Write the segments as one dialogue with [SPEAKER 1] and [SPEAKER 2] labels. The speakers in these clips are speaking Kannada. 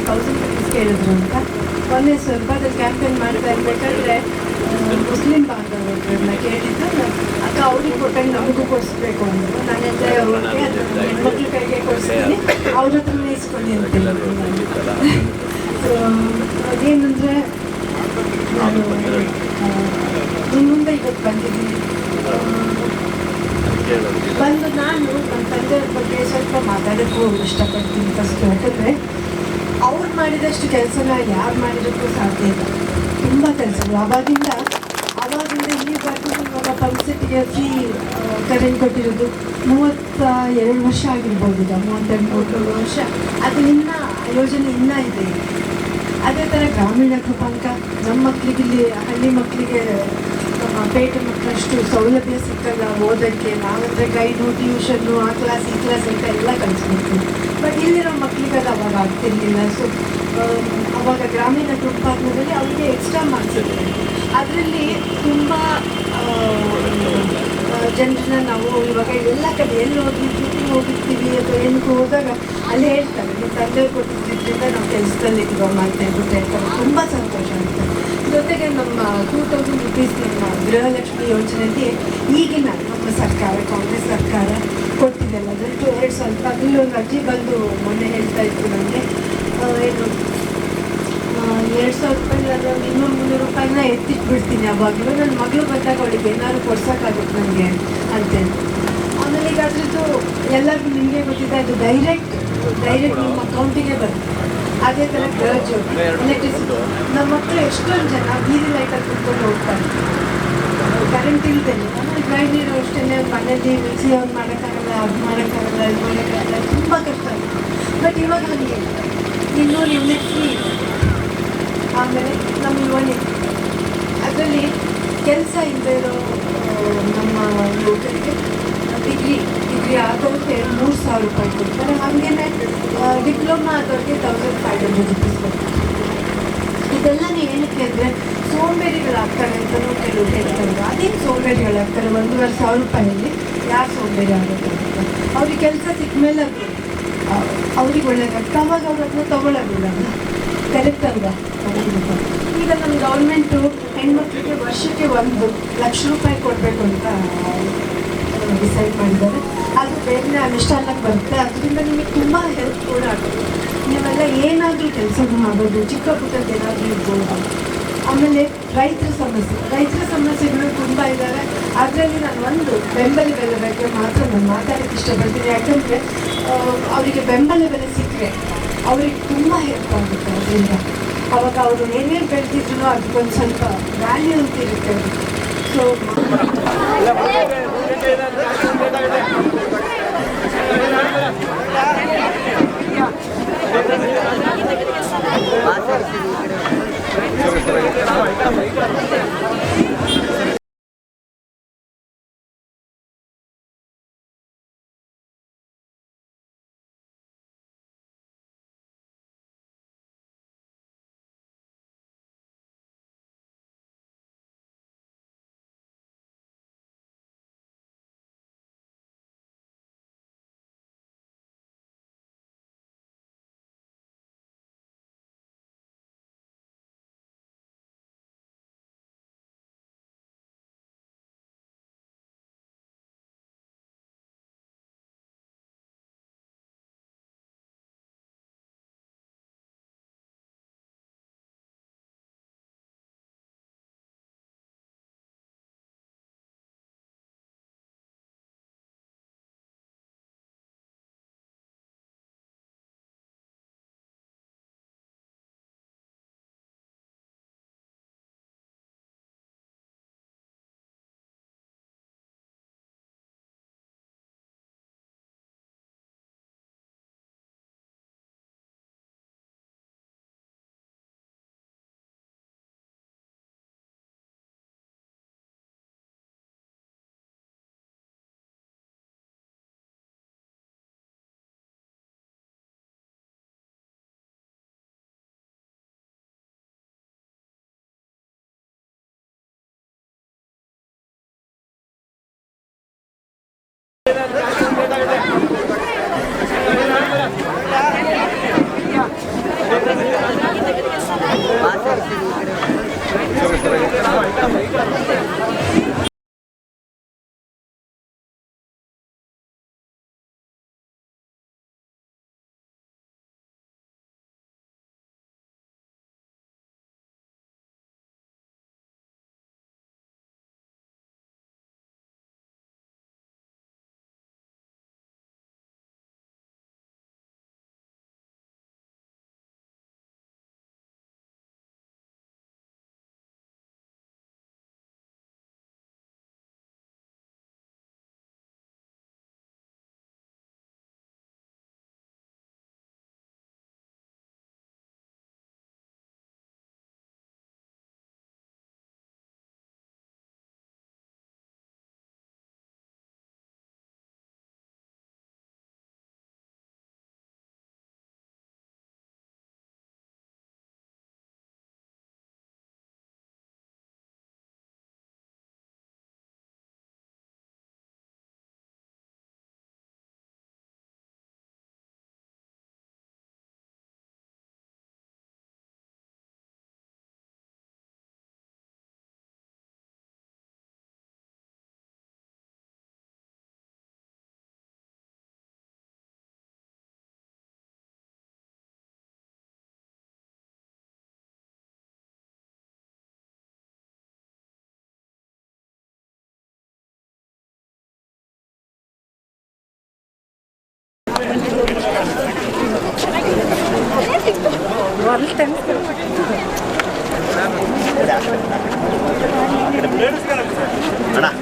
[SPEAKER 1] ₹1000 ಕೇಳಿದ್ರು ಅಂತ. ಮೊನ್ನೆ ಸ್ವಲ್ಪದಲ್ಲಿ ಕ್ಯಾಂಪೇನ್ ಮಾಡ್ತಾ ಇರಬೇಕಾದ್ರೆ ಮುಸ್ಲಿಂ ಬಾಂಧವರನ್ನ ಕೇಳಿದ್ದು, ಅಕ್ಕ ಅವ್ರಿಗೆ ಕೊಟ್ಟಂಗೆ ನಮಗೂ ಕೊಡಿಸ್ಬೇಕು ಅಂದರು. ನಾನು ಹೇಳಿದೆ ಅವ್ರಿಗೆ ಹೆಣ್ಮಕ್ಳ ಕೈಗೆ ಕೊಡಿಸ್ತೀನಿ, ಅವ್ರ ಹತ್ರನೇ ಇಸ್ಕೊಳ್ಳಿ ಅಂತ ಹೇಳಿದ್ದೀನಿ. ಸೊ ಅದೇನಂದರೆ ನಾನು ನಿಮ್ಮ ಮುಂದೆ ಇವತ್ತು ಬಂದಿದ್ದೀನಿ. ಬಂದು ನಾನು ನಮ್ಮ ತಂದೆಯವ್ರ ಬಗ್ಗೆ ಸ್ವಲ್ಪ ಮಾತಾಡೋಕ್ಕೂ ಇಷ್ಟಪಡ್ತೀನಿ ಫಸ್ಟ್. ಯಾಕಂದರೆ ಅವ್ರು ಮಾಡಿದಷ್ಟು ಕೆಲಸನ ಯಾರು ಮಾಡಿರೋಕ್ಕೂ ಸಾಧ್ಯ ಇಲ್ಲ. ತುಂಬ ಕೆಲಸಗಳು ಆವಾಗಿಂದ ಇಲ್ಲಿವರೆಗೂ ಇವಾಗ ಪಂಪ್ಸೆಟ್ಗೆ ಫ್ರೀ ಕರೆಂಟ್ ಕೊಟ್ಟಿರೋದು 32 ವರ್ಷ ಆಗಿರ್ಬೋದು, ಈಗ 32 ವರ್ಷ. ಅದು ಯೋಜನೆ ಇನ್ನೂ ಇದೆ. ಅದೇ ಥರ ಗ್ರಾಮೀಣ ಕೃಪಾಂಕ ನಮ್ಮ ಮಕ್ಕಳಿಗೆ, ಇಲ್ಲಿ ಹಳ್ಳಿ ಮಕ್ಕಳಿಗೆ, ನಮ್ಮ ಪೇಟೆ ಮಕ್ಕಳಷ್ಟು ಸೌಲಭ್ಯ ಸಿಕ್ಕಲ್ಲ ಓದೋಕ್ಕೆ. ನಾವಂದರೆ ಗೈಡು, ಟ್ಯೂಷನ್ನು, ಆ ಕ್ಲಾಸ್ ಈ ಕ್ಲಾಸ್ ಅಂತ ಎಲ್ಲ ಕಲಿಸ್ಬೇಕು. ಬಟ್ ಇಲ್ಲಿರೋ ಮಕ್ಕಳಿಗೆ ಅದು ಅವಾಗ ಆಗ್ತಿರ್ಲಿಲ್ಲ. ಸೊ ಅವಾಗ ಗ್ರಾಮೀಣ ಕೃಪಾಂಕದಲ್ಲಿ ಅವರಿಗೆ ಎಕ್ಸ್ಟ್ರಾ ಮಾರ್ಕ್ಸ್ ಇರುತ್ತೆ. ಅದರಲ್ಲಿ ತುಂಬ ಜನರನ್ನ ನಾವು ಇವಾಗ ಎಲ್ಲ ಕಡೆ ಎಲ್ಲಿ ಹೋಗಿರ್ತೀವಿ ಅಥವಾ ಏನಕ್ಕೆ ಹೋದಾಗ ಅಲ್ಲಿ ಹೇಳ್ತಾರೆ, ನೀವು ತಂದೆ ಕೊಟ್ಟಿದ್ದರಿಂದ ನಾವು ಕೆಲಸದಲ್ಲಿ ಇದ್ವಮ್ಮ ಅಂತ ಹೇಳ್ತಾರೆ. ತುಂಬ ಸಂತೋಷ ಆಗುತ್ತೆ. ಜೊತೆಗೆ ನಮ್ಮ 2000 ರೂಪೀಸ್ ನಮ್ಮ ಗೃಹಲಕ್ಷ್ಮಿ ಯೋಜನೆಯಲ್ಲಿ ಈಗಿನ ನಮ್ಮ ಸರ್ಕಾರ, ಕಾಂಗ್ರೆಸ್ ಸರ್ಕಾರ ಕೊಟ್ಟಿದ್ದೆಲ್ಲ ಅದಷ್ಟು 2,000. ಇಲ್ಲೊಂದು ಅಜ್ಜಿ ಬಂದು ಮೊನ್ನೆ ಹೇಳ್ತಾ ಇತ್ತು ನನಗೆ, ಏನು 2,000 ರೂಪಾಯಿ ಅದು ಇನ್ನೂ 300 ರೂಪಾಯಿನ ಎತ್ತಿಟ್ಬಿಡ್ತೀನಿ ಯಾವಾಗಲೂ, ನನ್ನ ಮಗಳು ಬಂದಾಗ ಅವಳಿಗೆ ಏನಾದ್ರು ಕೊಡ್ಸೋಕ್ಕಾಗುತ್ತೆ ನನಗೆ ಅಂತೇಳಿ. ಆಮೇಲೆ ಈಗ ಅದ್ರದ್ದು ಎಲ್ಲರಿಗೂ ನಿಮಗೆ ಗೊತ್ತಿದೆ, ಅದು ಡೈರೆಕ್ಟ್ ನಿಮ್ಮ ಅಕೌಂಟಿಗೆ ಬರುತ್ತೆ. ಅದೇ ಥರ ಗೃಹ ಜ್ಯೋತಿ, ಎಲೆಕ್ಟ್ರಿಸಿಟಿ. ನಮ್ಮ ಮಕ್ಕಳು ಎಷ್ಟೊಂದು ಜನ ಬೀದಿ ಲೈಟಲ್ಲಿ ಕುತ್ಕೊಂಡು ಹೋಗ್ತಾರೆ ಕರೆಂಟ್ ಇಲ್ದೇನೆ. ಆಮೇಲೆ ಗೃಹಿಣಿಯರು ಅಷ್ಟೇ, ಮನೇಲಿ ಮಿಕ್ಸಿ ಅವ್ರು ಮಾಡೋಕ್ಕಾಗಲ್ಲ, ಅದು ಮಾಡೋಕ್ಕಾಗಲ್ಲ, ಇದು ಮಾಡೋಕ್ಕಾಗಲ್ಲ, ತುಂಬ ಕಷ್ಟ ಆಗುತ್ತೆ. ಬಟ್ ಇವಾಗ ಹಾಗೆ ಇನ್ನೂ ಯೂನಿಟ್ ಫ್ರೀ. ಆಮೇಲೆ ನಮ್ಮ ಯುವನಿಗೆ ಅದರಲ್ಲಿ ಕೆಲಸ ಇಲ್ಲದೆ ಇರೋ ನಮ್ಮ ಯುವಕರಿಗೆ ಡಿಗ್ರಿ ಆದವ್ರಿಗೆ 3,000 ರೂಪಾಯಿ ಕೊಡ್ತಾರೆ. ಹಾಗೇನೆ ಡಿಪ್ಲೊಮಾ ಆದವ್ರಿಗೆ 1,500 ರೂಪೀಸ್ ಕೊಡ್ತಾರೆ. ಇದೆಲ್ಲ ಏನಕ್ಕೆ ಅಂದರೆ ಸೋಂಬೇರಿಗಳಾಗ್ತಾರೆ ಅಂತಲೂ ಕೆಲವರು ಹೇಳ್ತಾರೆ. ಅದೇನು ಸೋಂಬೇರಿಗಳಾಗ್ತಾರೆ? 1,500 ರೂಪಾಯಲ್ಲಿ ಯಾರು ಸೋಂಬೇರಿ ಆಗುತ್ತೆ? ಅವ್ರಿಗೆ ಕೆಲಸ ಸಿಕ್ಕ ಮೇಲೆ ಅವ್ರಿಗೆ ಒಳ್ಳೆಯದಾಗ್ತದೆ. ಅವಾಗ ಅವ್ರು ಅದನ್ನ ತೊಗೊಳ್ಳೋದಿಲ್ಲ. ಕರೆಕ್ಟ್ ಅಲ್ವಾ? ಈಗ ನಮ್ಮ ಗೌರ್ಮೆಂಟು ಹೆಣ್ಮಕ್ಳಿಗೆ ವರ್ಷಕ್ಕೆ 1,00,000 ರೂಪಾಯಿ ಕೊಡಬೇಕು ಅಂತ ಡಿಸೈಡ್ ಮಾಡಿದ್ದಾರೆ. ಅದು ಬೇಗನೆ ಅನುಷ್ಠಾನಕ್ಕೆ ಬರುತ್ತೆ. ಅದರಿಂದ ನಿಮಗೆ ತುಂಬ ಹೆಲ್ಪ್ ಕೂಡ ಆಗುತ್ತೆ. ನೀವೆಲ್ಲ ಏನಾದರೂ ಕೆಲಸ ಮಾಡೋದು, ಚಿಕ್ಕ ಪುಟ್ಟದ್ದು ಏನಾದರೂ ಇರ್ಬೋದು. ಆಮೇಲೆ ರೈತರ ಸಮಸ್ಯೆಗಳು ತುಂಬ ಇದ್ದಾವೆ. ಅದರಲ್ಲಿ ನಾನು ಒಂದು ಬೆಂಬಲ ಬೆಲೆ ಬಗ್ಗೆ ಮಾತ್ರ ನಾನು ಮಾತಾಡೋಕ್ಕೆ ಇಷ್ಟಪಡ್ತೀನಿ. ಯಾಕಂದರೆ ಅವರಿಗೆ ಬೆಂಬಲ ಬೆಲೆ ಸಿಕ್ಕರೆ ಅವ್ರಿಗೆ ತುಂಬ ಹೆಲ್ಪ್ ಆಗುತ್ತೆ. ಅದರಿಂದ ಅವಾಗ ಅವರು ಏನೇನು ಬೆಳೆದಿದ್ರು ಅದಕ್ಕೊಂದು ಸ್ವಲ್ಪ ವ್ಯಾಲ್ಯೂ ಅಂತ ಇರುತ್ತೆ. ಸೊ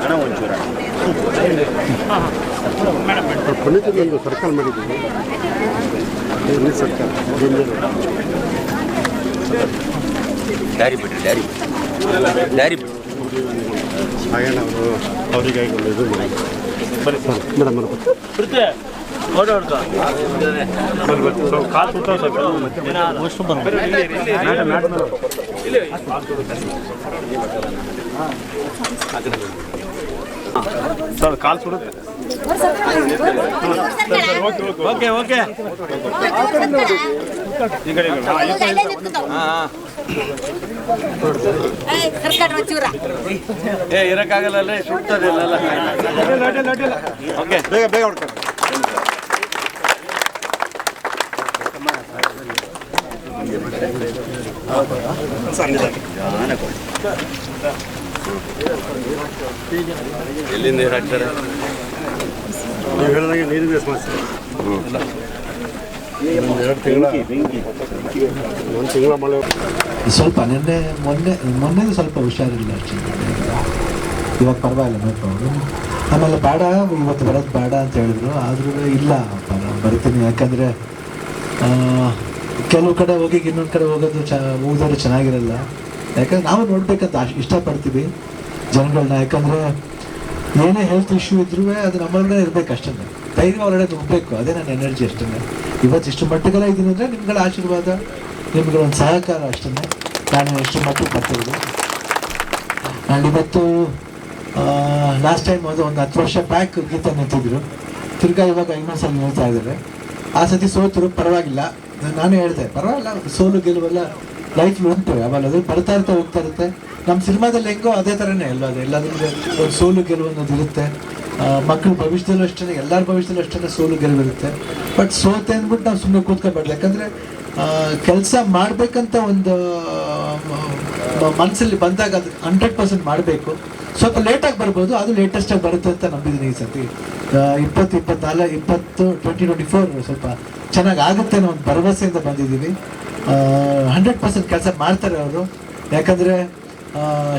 [SPEAKER 2] ಅಣ್ಣ ಒಂಚೂರ
[SPEAKER 3] ಪುಣ್ಯದಲ್ಲಿ ಸರ್ಕಲ್ ಮಾಡಿದ್ದೀವಿ ಸರ್ಕಲ್
[SPEAKER 2] ದಾರಿ ಬಿಡ್ರಿ ದಾರಿ ಬಿಡ್ರಿ
[SPEAKER 3] ಹಾಗೇನ ಅವರು ಅವರಿಗೆ ಇದು ಮಾಡಿ ಬರೀ ಸರ್ ಮೇಡಮ್ ಸರ್ ಕಾಲ್ ಸುಡುತ್ತೆ
[SPEAKER 2] ಓಕೆ ಓಕೆ
[SPEAKER 3] ಈ ಕಡೆ
[SPEAKER 2] ಇರಕ್ಕಾಗಲ್ಲ ಸುಡ್ತದೆ ಓಕೆ
[SPEAKER 3] ಬೇಗ ಬೇಗ ಹೊಡ್ಕೊಂಡು
[SPEAKER 2] ಎಲ್ಲಿಂದ ಹಾಕ್ತಾರೆ
[SPEAKER 3] ನೀವು ಹೇಳಿದಂಗೆ ನೀರಿನ ಸಮಸ್ಯೆ ಎರಡು ತಿಂಗಳ ಒಂದು ತಿಂಗಳ ಮಳೆ
[SPEAKER 4] ಸ್ವಲ್ಪ ಮೊನ್ನೆ ಸ್ವಲ್ಪ ಹುಷಾರಿಲ್ಲ ಅಷ್ಟೇ. ಇವಾಗ ಪರವಾಗಿಲ್ಲ, ನೋ ಪ್ರಾಬ್ಲಮ್. ಆಮೇಲೆ ಬೇಡ ಇವತ್ತು ಬರೋದು ಬೇಡ ಅಂತ ಹೇಳಿದ್ರು, ಆದ್ರೂ ಇಲ್ಲ ನಾನು ಬರ್ತೀನಿ. ಯಾಕಂದರೆ ಕೆಲವು ಕಡೆ ಹೋಗಿ ಇನ್ನೊಂದು ಕಡೆ ಹೋಗೋದು ಹೋಗೋದ್ರೆ ಚೆನ್ನಾಗಿರಲ್ಲ. ಯಾಕಂದ್ರೆ ನಾವು ನೋಡ್ಬೇಕಂತ ಇಷ್ಟಪಡ್ತೀವಿ ಜನಗಳನ್ನ. ಯಾಕಂದರೆ ಏನೇ ಹೆಲ್ತ್ ಇಶ್ಯೂ ಇದ್ರೂ ಅದು ನಮ್ಮೊಳಗಡೆ ಇರಬೇಕು ಅಷ್ಟೇ, ಧೈರ್ಯ ಒಳಗಡೆ ನುಗ್ಗಬೇಕು. ಅದೇ ನನ್ನ ಎನರ್ಜಿ ಅಷ್ಟೇ. ಇವತ್ತು ಇಷ್ಟು ಮಟ್ಟಿಗೆಲ್ಲ ಇದ್ದೀನಿ ಅಂದರೆ ನಿಮ್ಗಳ ಆಶೀರ್ವಾದ, ನಿಮ್ಗಳ ಒಂದು ಸಹಕಾರ ಅಷ್ಟೇ ನಾನು ಎಷ್ಟು ಮಟ್ಟಿಗೆ ಬರ್ತಿರೋದು. ಆ್ಯಂಡ್ ಇವತ್ತು ಲಾಸ್ಟ್ ಟೈಮ್ ಅದು ಒಂದು 10 ವರ್ಷ ಬ್ಯಾಕ್ ಗೀತ ನಿಂತಿದ್ರು, ತಿರ್ಗಾ ಇವಾಗ ಇನ್ನೊಂದು ಸಲ ನಿಲ್ತಾ ಇದ್ದಾರೆ. ಆ ಸತಿ ಸೋತರು, ಪರವಾಗಿಲ್ಲ. ನಾನು ಹೇಳಿದೆ ಪರವಾಗಿಲ್ಲ, ಸೋಲು ಗೆಲುವೆಲ್ಲ ಲೈಫ್ಲಿ ಉಂಟು, ಯಾವಾಗ ಅದು ಬರ್ತಾ ಇರುತ್ತೆ ಹೋಗ್ತಾ ಇರುತ್ತೆ. ನಮ್ಮ ಸಿನಿಮಾದಲ್ಲಿ ಹೆಂಗೋ ಅದೇ ಥರನೇ ಎಲ್ಲದಕ್ಕೆ ಒಂದು ಸೋಲು ಗೆಲುವು ಅನ್ನೋದು ಇರುತ್ತೆ. ಮಕ್ಕಳ ಭವಿಷ್ಯದಲ್ಲೂ ಅಷ್ಟೇ, ಎಲ್ಲರ ಭವಿಷ್ಯದಲ್ಲೂ ಅಷ್ಟೇ ಸೋಲು ಗೆಲುವಿರುತ್ತೆ. ಬಟ್ ಸೋತೆ ಅಂದ್ಬಿಟ್ಟು ನಾವು ಸುಮ್ಮನೆ ಕೂತ್ಕೊಬಾರ್ದು. ಯಾಕಂದರೆ ಕೆಲಸ ಮಾಡಬೇಕಂತ ಒಂದು ಮನಸ್ಸಲ್ಲಿ ಬಂದಾಗ ಅದು 100% ಮಾಡಬೇಕು. ಸ್ವಲ್ಪ ಲೇಟಾಗಿ ಬರ್ಬೋದು, ಅದು ಲೇಟೆಸ್ಟಾಗಿ ಬರುತ್ತೆ ಅಂತ ನಂಬಿದ್ದೀನಿ. ಈ ಸತಿ 2024 ಸ್ವಲ್ಪ ಚೆನ್ನಾಗಿ ಆಗುತ್ತೆ ಅನ್ನೋ ಒಂದು ಭರವಸೆಯಿಂದ ಬಂದಿದ್ದೀವಿ. 100% ಕೆಲಸ ಮಾಡ್ತಾರೆ ಅವರು. ಯಾಕಂದರೆ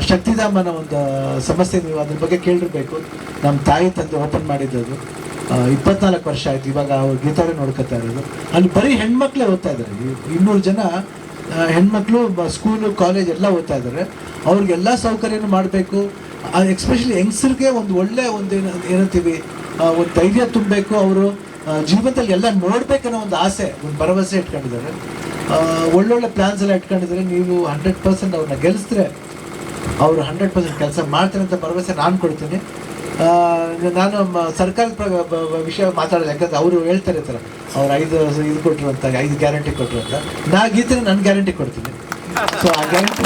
[SPEAKER 4] ಶಕ್ತಿಧಾಮನ ಒಂದು ಸಮಸ್ಯೆ ನೀವು ಅದ್ರ ಬಗ್ಗೆ ಕೇಳಿರ್ಬೇಕು. ನಮ್ಮ ತಾಯಿ ತಂದೆ ಓಪನ್ ಮಾಡಿದ್ದು 24 ವರ್ಷ ಆಯ್ತು. ಇವಾಗ ಅವ್ರು ಗೀತಾರೆ ನೋಡ್ಕೊತಾ ಇರೋದು. ಅಲ್ಲಿ ಬರೀ ಹೆಣ್ಮಕ್ಳೇ ಓದ್ತಾ ಇದ್ದಾರೆ. 200 ಜನ ಹೆಣ್ಮಕ್ಳು ಸ್ಕೂಲು ಕಾಲೇಜ್ ಎಲ್ಲ ಓದ್ತಾ ಇದ್ದಾರೆ. ಅವ್ರಿಗೆಲ್ಲ ಸೌಕರ್ಯನೂ ಮಾಡಬೇಕು. ಎಕ್ಸ್ಪೆಷಲಿ ಯಂಗ್ಸ್ರಿಗೆ ಒಂದು ಒಳ್ಳೆ ಒಂದು ಏನಂತೀವಿ ಒಂದು ಧೈರ್ಯ ತುಂಬಬೇಕು. ಅವರು ಜೀವನದಲ್ಲಿ ಎಲ್ಲ ನೋಡ್ಬೇಕನ್ನೋ ಒಂದು ಆಸೆ, ಒಂದು ಭರವಸೆ ಇಟ್ಕೊಂಡಿದ್ದಾರೆ. ಒಳ್ಳೊಳ್ಳೆ ಪ್ಲ್ಯಾನ್ಸ್ ಎಲ್ಲ ಇಟ್ಕೊಂಡಿದ್ದಾರೆ. ನೀವು 100% ಅವ್ರನ್ನ ಗೆಲ್ಲಿಸಿದ್ರೆ ಅವರು 100% ಕೆಲಸ ಮಾಡ್ತಾರೆ ಅಂತ ಭರವಸೆ ನಾನು ಕೊಡ್ತೀನಿ. ನಾನು ಸರ್ಕಾರದ ವಿಷಯ ಮಾತಾಡೋದು, ಯಾಕಂದ್ರೆ ಅವರು ಹೇಳ್ತಾರೆ ಥರ ಅವ್ರು 5 ಇದು ಕೊಟ್ಟರು ಅಂತ, 5 ಗ್ಯಾರಂಟಿ ಕೊಟ್ಟರು ಅಂತ. ನಾ ಗೀತೆ ನನ್ನ ಗ್ಯಾರಂಟಿ ಕೊಡ್ತೀನಿ. ಸೊ ಆ ಗ್ಯಾರಂಟಿ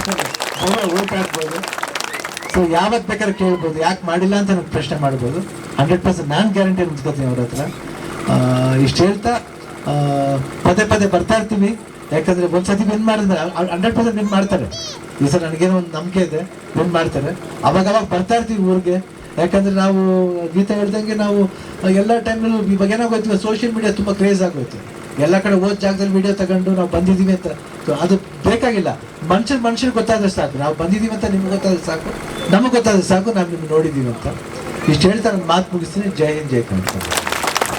[SPEAKER 4] ಓಟ್ ಹಾಕ್ಬೋದು. ಸೊ ಯಾವತ್ತು ಬೇಕಾದ್ರೆ ಕೇಳ್ಬೋದು, ಯಾಕೆ ಮಾಡಿಲ್ಲ ಅಂತ ನನಗೆ ಪ್ರಶ್ನೆ ಮಾಡ್ಬೋದು. 100% ನಾನು ಗ್ಯಾರಂಟಿ ನಿಂತ್ಕೋತೀನಿ ಅವ್ರ ಹತ್ರ. ಇಷ್ಟು ಹೇಳ್ತಾ ಪದೇ ಪದೇ ಬರ್ತಾ ಇರ್ತೀವಿ. ಯಾಕಂದರೆ ಒಂದ್ಸತಿ ವಿನ್ ಮಾಡಿದ್ರೆ 100% ವಿನ್ ಮಾಡ್ತಾರೆ. ಈ ಸಲ ನನಗೇನೋ ಒಂದು ನಂಬಿಕೆ ಇದೆ, ವಿನ್ ಮಾಡ್ತಾರೆ. ಅವಾಗ ಬರ್ತಾ ಇರ್ತೀವಿ ಊರಿಗೆ. ಯಾಕಂದರೆ ನಾವು ಗೀತಾ ಹೇಳ್ದಂಗೆ ನಾವು ಎಲ್ಲ ಟೈಮ್ನಲ್ಲೂ ಇವಾಗ ಏನಾಗೋಯ್ತು, ಸೋಷಿಯಲ್ ಮೀಡಿಯಾ ತುಂಬ ಕ್ರೇಜ್ ಆಗೋಯ್ತು. ಎಲ್ಲ ಕಡೆ ಓದ್ ಜಾಗದಲ್ಲಿ ವಿಡಿಯೋ ತಗೊಂಡು ನಾವು ಬಂದಿದ್ದೀವಿ ಅಂತ ಅದು ಬೇಕಾಗಿಲ್ಲ. ಮನುಷ್ಯರಿಗೆ ಗೊತ್ತಾದ್ರೆ ಸಾಕು, ನಾವು ಬಂದಿದ್ದೀವಿ ಅಂತ ನಿಮ್ಗೆ ಗೊತ್ತಾದ್ರೆ ಸಾಕು, ನಮಗೆ ಗೊತ್ತಾದ್ರೆ ಸಾಕು ನಾವು ನಿಮ್ಗೆ ನೋಡಿದ್ದೀವಿ ಅಂತ. ಇಷ್ಟು ಹೇಳ್ತಾ ನಾನು ಮಾತು ಮುಗಿಸ್ತೀನಿ. ಜೈ ಹಿಂದ್, ಜೈ ಕರ್ನಾಟಕ.